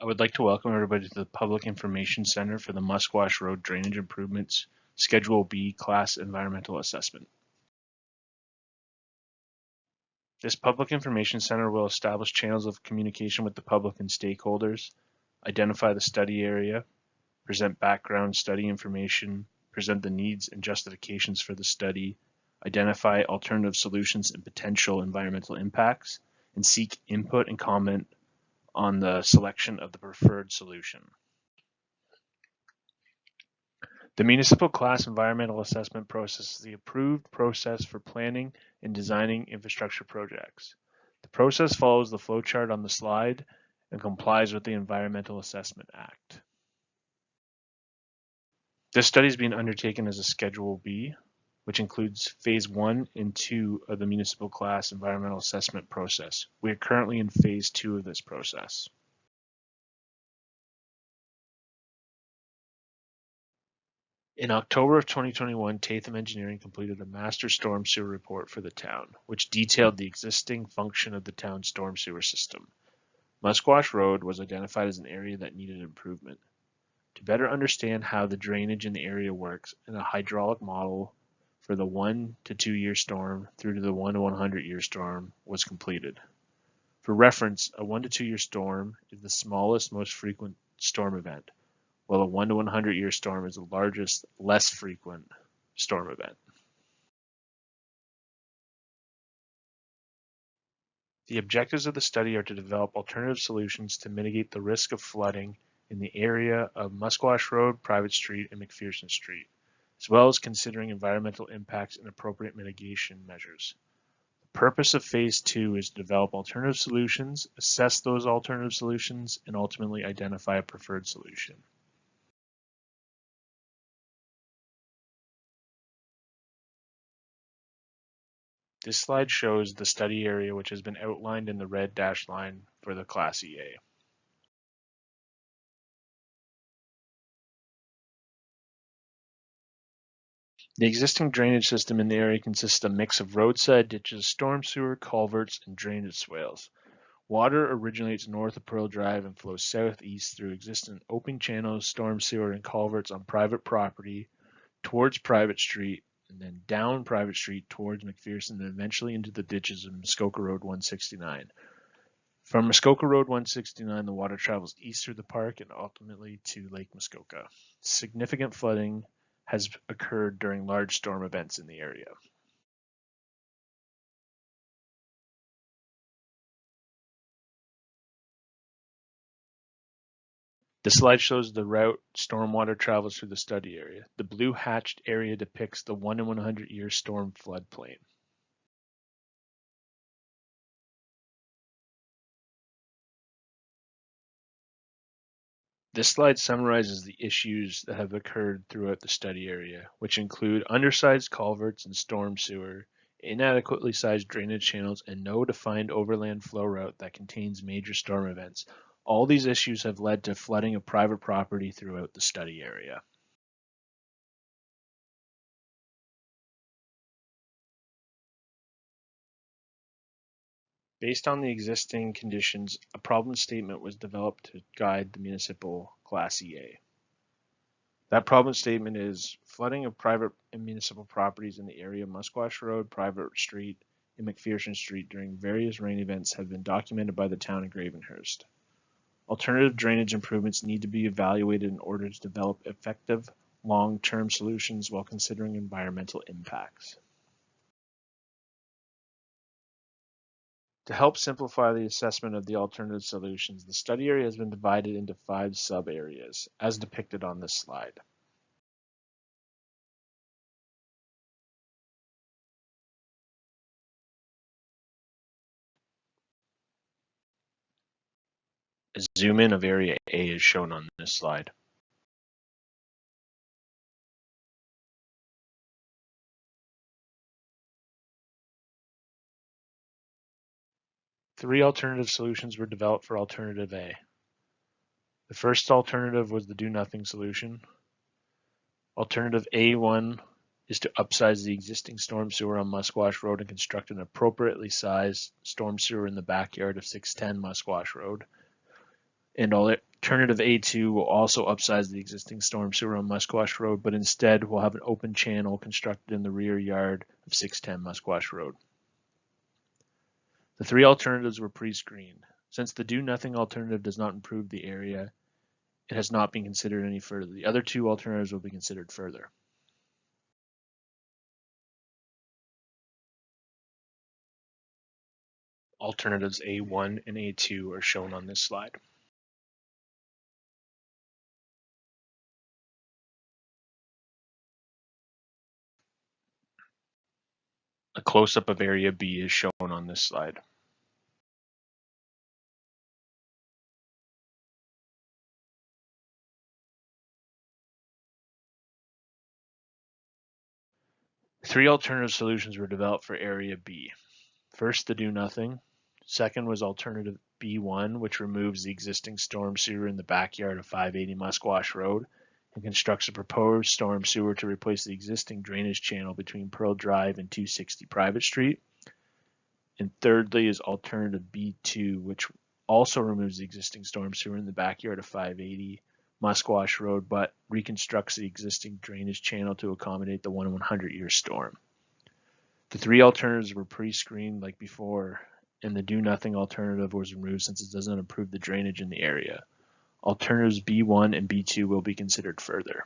I would like to welcome everybody to the Public Information Center for the Musquash Road Drainage Improvements Schedule B Class Environmental Assessment. This Public Information Center will establish channels of communication with the public and stakeholders, identify the study area, present background study information, present the needs and justifications for the study, identify alternative solutions and potential environmental impacts, and seek input and comment on the selection of the preferred solution. The municipal class environmental assessment process is the approved process for planning and designing infrastructure projects. The process follows the flowchart on the slide and complies with the Environmental Assessment Act. This study is being undertaken as a Schedule B, which includes Phase 1 and 2 of the municipal class environmental assessment process. We are currently in Phase 2 of this process. In October of 2021, Tatham Engineering completed a master storm sewer report for the town, which detailed the existing function of the town's storm sewer system. Musquash Road was identified as an area that needed improvement. To better understand how the drainage in the area works, and a hydraulic model for the 1 to 2 year storm through to the 1 to 100 year storm was completed. For reference, a 1 to 2 year storm is the smallest, most frequent storm event, while a 1 to 100 year storm is the largest, less frequent storm event. The objectives of the study are to develop alternative solutions to mitigate the risk of flooding in the area of Musquash Road, Private Street, and McPherson Street, as well as considering environmental impacts and appropriate mitigation measures. The purpose of Phase 2 is to develop alternative solutions, assess those alternative solutions, and ultimately identify a preferred solution. This slide shows the study area, which has been outlined in the red dashed line for the Class EA. The existing drainage system in the area consists of a mix of roadside ditches, storm sewer, culverts, and drainage swales. Water originates north of Pearl Drive and flows southeast through existing open channels, storm sewer, and culverts on private property towards Private Street, and then down Private Street towards McPherson, and eventually into the ditches of Muskoka Road 169. From Muskoka Road 169, the water travels east through the park and ultimately to Lake Muskoka. Significant flooding has occurred during large storm events in the area. The slide shows the route stormwater travels through the study area. The blue hatched area depicts the 1 in 100 year storm floodplain. This slide summarizes the issues that have occurred throughout the study area, which include undersized culverts and storm sewer, inadequately sized drainage channels, and no defined overland flow route that contains major storm events. All these issues have led to flooding of private property throughout the study area. Based on the existing conditions, a problem statement was developed to guide the municipal Class EA. That problem statement is flooding of private and municipal properties in the area of Musquash Road, Private Street, and McPherson Street during various rain events have been documented by the town of Gravenhurst. Alternative drainage improvements need to be evaluated in order to develop effective long-term solutions while considering environmental impacts. To help simplify the assessment of the alternative solutions, the study area has been divided into 5 sub-areas, as depicted on this slide. A zoom in of Area A is shown on this slide. Three alternative solutions were developed for Alternative A. The first alternative was the do-nothing solution. Alternative A1 is to upsize the existing storm sewer on Musquash Road and construct an appropriately sized storm sewer in the backyard of 610 Musquash Road. And Alternative A2 will also upsize the existing storm sewer on Musquash Road, but instead will have an open channel constructed in the rear yard of 610 Musquash Road. The three alternatives were pre-screened. Since the do-nothing alternative does not improve the area, it has not been considered any further. The other two alternatives will be considered further. Alternatives A1 and A2 are shown on this slide. A close-up of Area B is shown on this slide. Three alternative solutions were developed for Area B. First, the do-nothing. Second was Alternative B1, which removes the existing storm sewer in the backyard of 580 Musquash Road and constructs a proposed storm sewer to replace the existing drainage channel between Pearl Drive and 260 Private Street. And thirdly is Alternative B2, which also removes the existing storm sewer in the backyard of 580 Musquash Road, but reconstructs the existing drainage channel to accommodate the 1 in 100-year storm. The three alternatives were pre-screened like before, and the do-nothing alternative was removed since it does not improve the drainage in the area. Alternatives B1 and B2 will be considered further.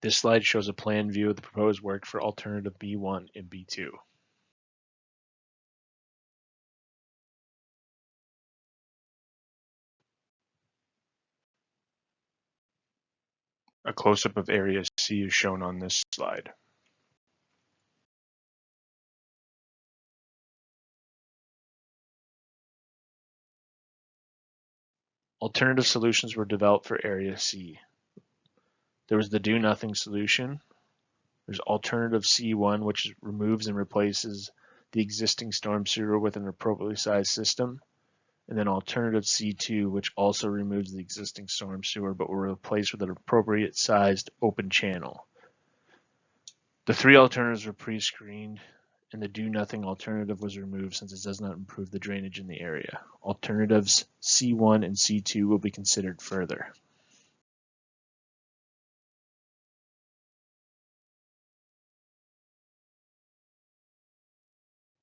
This slide shows a plan view of the proposed work for Alternative B1 and B2. A close-up of Area C is shown on this slide. Alternative solutions were developed for Area C. There was the do-nothing solution. There's Alternative C1, which removes and replaces the existing storm sewer with an appropriately sized system. And then Alternative C2, which also removes the existing storm sewer but will replace with an appropriate sized open channel. The three alternatives were pre-screened, and the do-nothing alternative was removed since it does not improve the drainage in the area. Alternatives C1 and C2 will be considered further.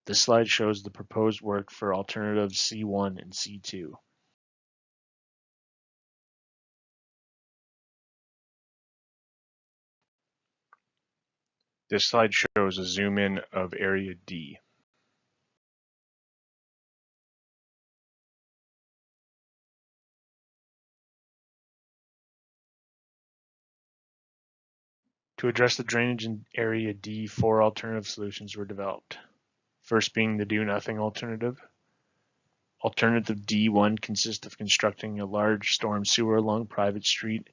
This slide shows the proposed work for alternatives C1 and C2. This slide shows a zoom in of Area D. To address the drainage in Area D, four alternative solutions were developed. First being the do-nothing alternative. Alternative D1 consists of constructing a large storm sewer along Private Street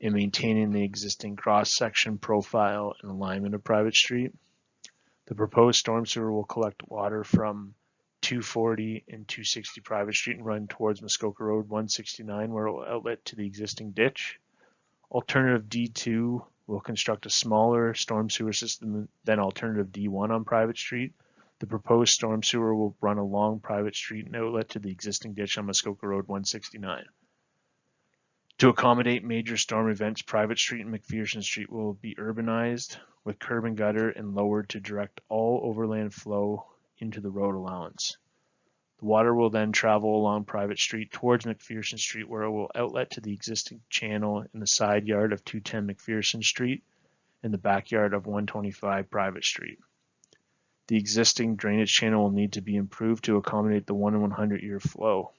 and maintaining the existing cross-section profile and alignment of Private Street. The proposed storm sewer will collect water from 240 and 260 Private Street and run towards Musquash Road 169, where it will outlet to the existing ditch. Alternative D2 will construct a smaller storm sewer system than Alternative D1 on Private Street. The proposed storm sewer will run along Private Street and outlet to the existing ditch on Musquash Road 169. To accommodate major storm events, Private Street and McPherson Street will be urbanized with curb and gutter and lowered to direct all overland flow into the road allowance. The water will then travel along Private Street towards McPherson Street, where it will outlet to the existing channel in the side yard of 210 McPherson Street and the backyard of 125 Private Street. The existing drainage channel will need to be improved to accommodate the 1 in 100-year flow.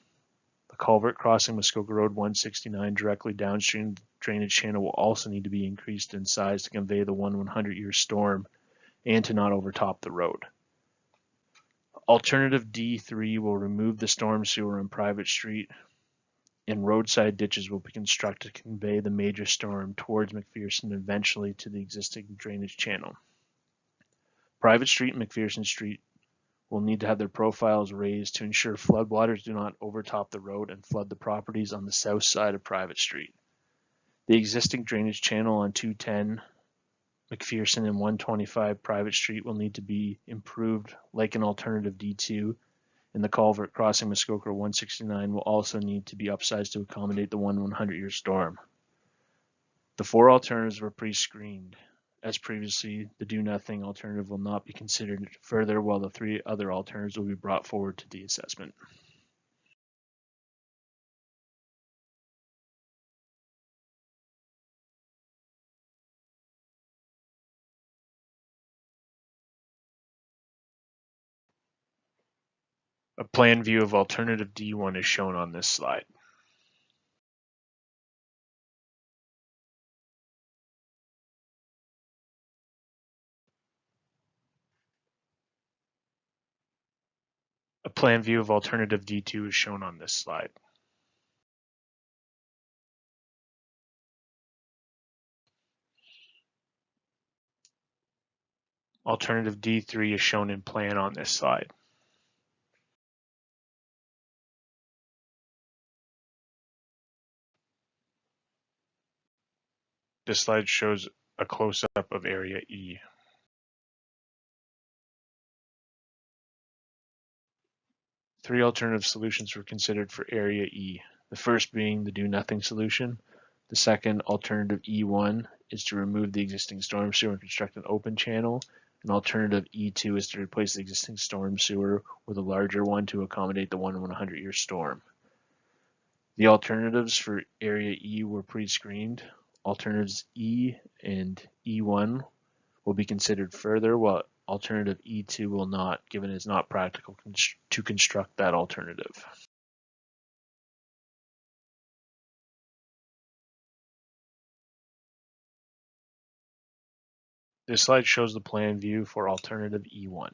The culvert crossing Musquash Road 169 directly downstream drainage channel will also need to be increased in size to convey the 1 in 100-year storm and to not overtop the road. Alternative D3 will remove the storm sewer on Private Street, and roadside ditches will be constructed to convey the major storm towards McPherson and eventually to the existing drainage channel. Private Street and McPherson Street will need to have their profiles raised to ensure floodwaters do not overtop the road and flood the properties on the south side of Private Street. The existing drainage channel on 210 McPherson and 125 Private Street will need to be improved like an alternative D2, and the culvert crossing Muskoka 169 will also need to be upsized to accommodate the 100-year storm. The four alternatives were pre-screened. As previously, the do-nothing alternative will not be considered further, while the three other alternatives will be brought forward to the assessment. A plan view of alternative D1 is shown on this slide. A plan view of alternative D2 is shown on this slide. Alternative D3 is shown in plan on this slide. This slide shows a close-up of Area E. Three alternative solutions were considered for Area E, the first being the do-nothing solution. The second, alternative E1, is to remove the existing storm sewer and construct an open channel. And alternative E2 is to replace the existing storm sewer with a larger one to accommodate the 100-year storm. The alternatives for Area E were pre-screened. Alternatives E and E1 will be considered further, while alternative E2 will not, given it is not practical to construct that alternative. This slide shows the plan view for alternative E1.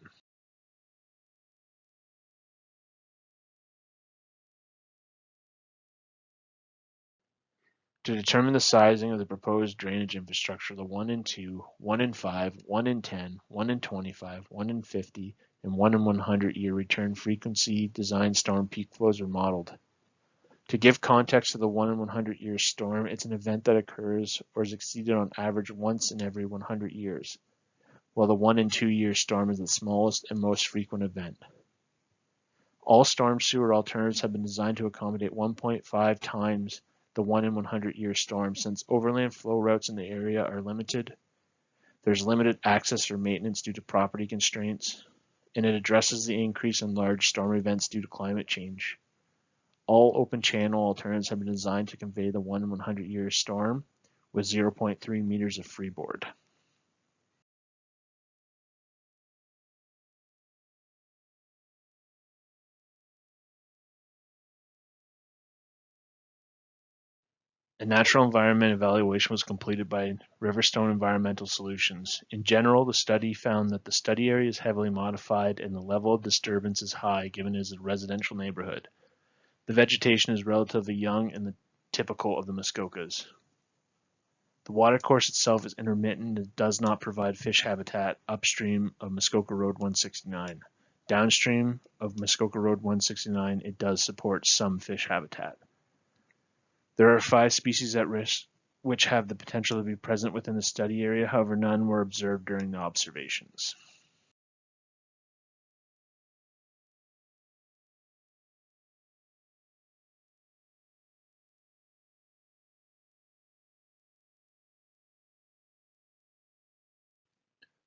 To determine the sizing of the proposed drainage infrastructure, the 1 in 2, 1 in 5, 1 in 10, 1 in 25, 1 in 50, and 1 in 100-year return frequency design storm peak flows are modeled. To give context to the 1 in 100-year storm, it's an event that occurs or is exceeded on average once in every 100 years, while the 1 in 2-year storm is the smallest and most frequent event. All storm sewer alternatives have been designed to accommodate 1.5 times the 1 in 100-year storm, since overland flow routes in the area are limited. There's limited access for maintenance due to property constraints, and it addresses the increase in large storm events due to climate change. All open channel alternatives have been designed to convey the 1 in 100-year storm with 0.3 meters of freeboard. A natural environment evaluation was completed by Riverstone Environmental Solutions. In general, the study found that the study area is heavily modified and the level of disturbance is high given it is a residential neighborhood. The vegetation is relatively young and typical of the Muskokas. The watercourse itself is intermittent and does not provide fish habitat upstream of Musquash Road 169. Downstream of Musquash Road 169, it does support some fish habitat. There are 5 species at risk which have the potential to be present within the study area, however none were observed during the observations.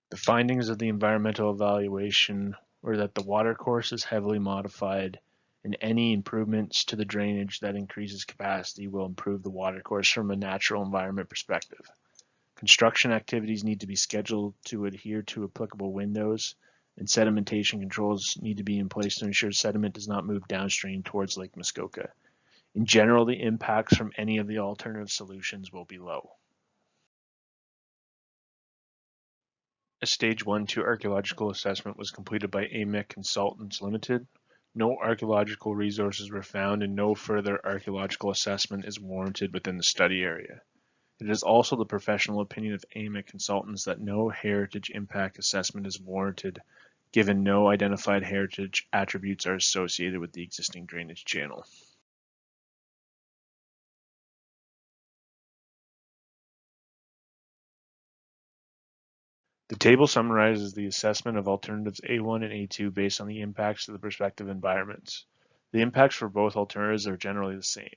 The findings of the environmental evaluation were that the watercourse is heavily modified and any improvements to the drainage that increases capacity will improve the watercourse from a natural environment perspective. Construction activities need to be scheduled to adhere to applicable windows, and sedimentation controls need to be in place to ensure sediment does not move downstream towards Lake Muskoka. In general, the impacts from any of the alternative solutions will be low. A Stage 1-2 archaeological assessment was completed by AMEC Consultants Limited. No archaeological resources were found and no further archaeological assessment is warranted within the study area. It is also the professional opinion of AMEC Consultants that no heritage impact assessment is warranted, given no identified heritage attributes are associated with the existing drainage channel. The table summarizes the assessment of alternatives A1 and A2 based on the impacts to the respective environments. The impacts for both alternatives are generally the same.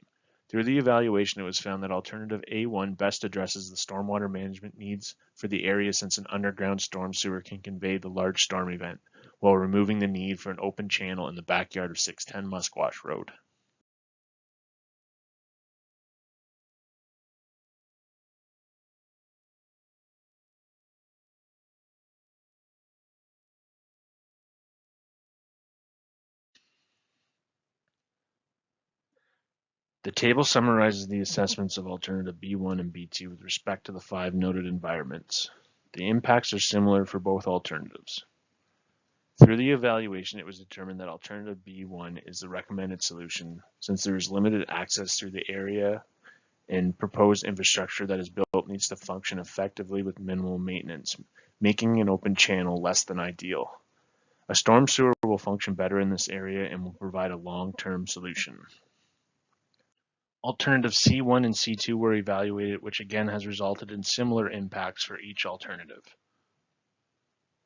Through the evaluation, it was found that alternative A1 best addresses the stormwater management needs for the area since an underground storm sewer can convey the large storm event, while removing the need for an open channel in the backyard of 610 Musquash Road. The table summarizes the assessments of alternative B1 and B2 with respect to the 5 noted environments. The impacts are similar for both alternatives. Through the evaluation, it was determined that alternative B1 is the recommended solution since there is limited access through the area and proposed infrastructure that is built needs to function effectively with minimal maintenance, making an open channel less than ideal. A storm sewer will function better in this area and will provide a long-term solution. Alternatives C1 and C2 were evaluated, which again has resulted in similar impacts for each alternative.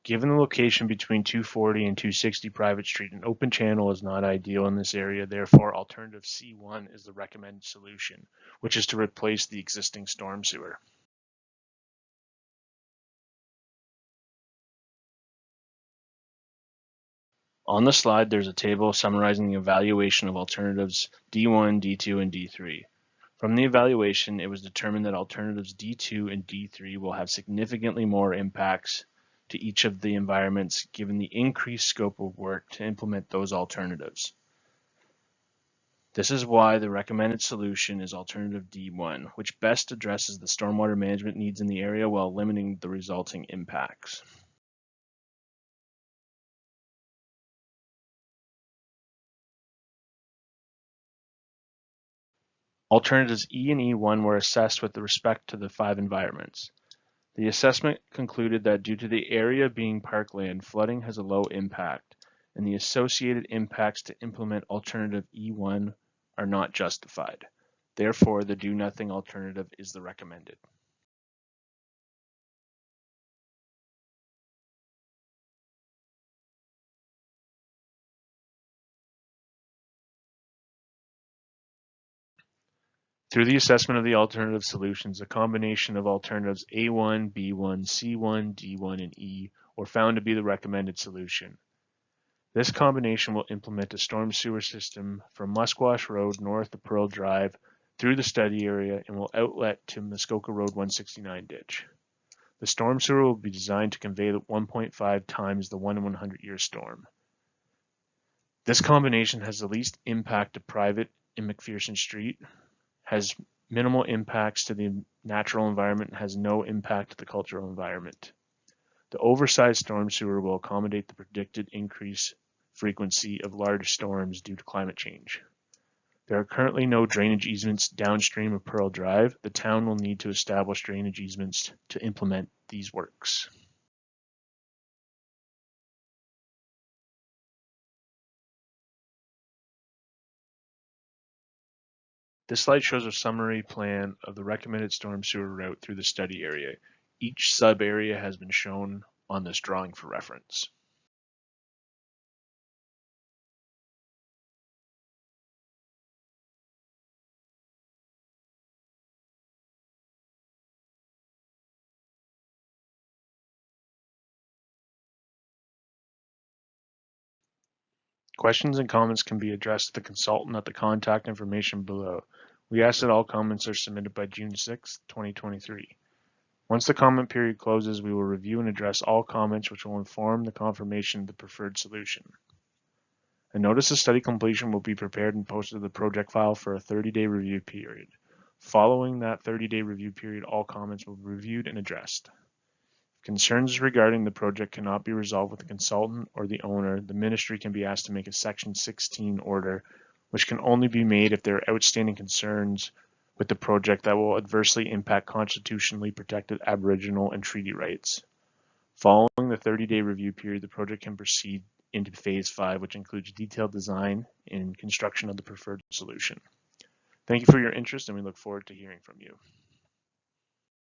Given the location between 240 and 260 Private Street, an open channel is not ideal in this area. Therefore, alternative C1 is the recommended solution, which is to replace the existing storm sewer. On the slide, there's a table summarizing the evaluation of alternatives D1, D2, and D3. From the evaluation, it was determined that alternatives D2 and D3 will have significantly more impacts to each of the environments given the increased scope of work to implement those alternatives. This is why the recommended solution is alternative D1, which best addresses the stormwater management needs in the area while limiting the resulting impacts. Alternatives E and E1 were assessed with respect to the 5 environments. The assessment concluded that due to the area being parkland, flooding has a low impact, and the associated impacts to implement alternative E1 are not justified. Therefore, the do-nothing alternative is the recommended. Through the assessment of the alternative solutions, a combination of alternatives A1, B1, C1, D1, and E were found to be the recommended solution. This combination will implement a storm sewer system from Musquash Road north of Pearl Drive through the study area and will outlet to Muskoka Road 169 ditch. The storm sewer will be designed to convey the 1.5 times the 1 in 100 year storm. This combination has the least impact to private in McPherson Street, has minimal impacts to the natural environment, and has no impact to the cultural environment. The oversized storm sewer will accommodate the predicted increase frequency of large storms due to climate change. There are currently no drainage easements downstream of Pearl Drive. The town will need to establish drainage easements to implement these works. This slide shows a summary plan of the recommended storm sewer route through the study area. Each sub-area has been shown on this drawing for reference. Questions and comments can be addressed to the consultant at the contact information below. We ask that all comments are submitted by June 6, 2023. Once the comment period closes, we will review and address all comments which will inform the confirmation of the preferred solution. A notice of study completion will be prepared and posted to the project file for a 30-day review period. Following that 30-day review period, all comments will be reviewed and addressed. If concerns regarding the project cannot be resolved with the consultant or the owner, the ministry can be asked to make a Section 16 order, which can only be made if there are outstanding concerns with the project that will adversely impact constitutionally protected Aboriginal and treaty rights. Following the 30-day review period, the project can proceed into Phase 5, which includes detailed design and construction of the preferred solution. Thank you for your interest, and we look forward to hearing from you.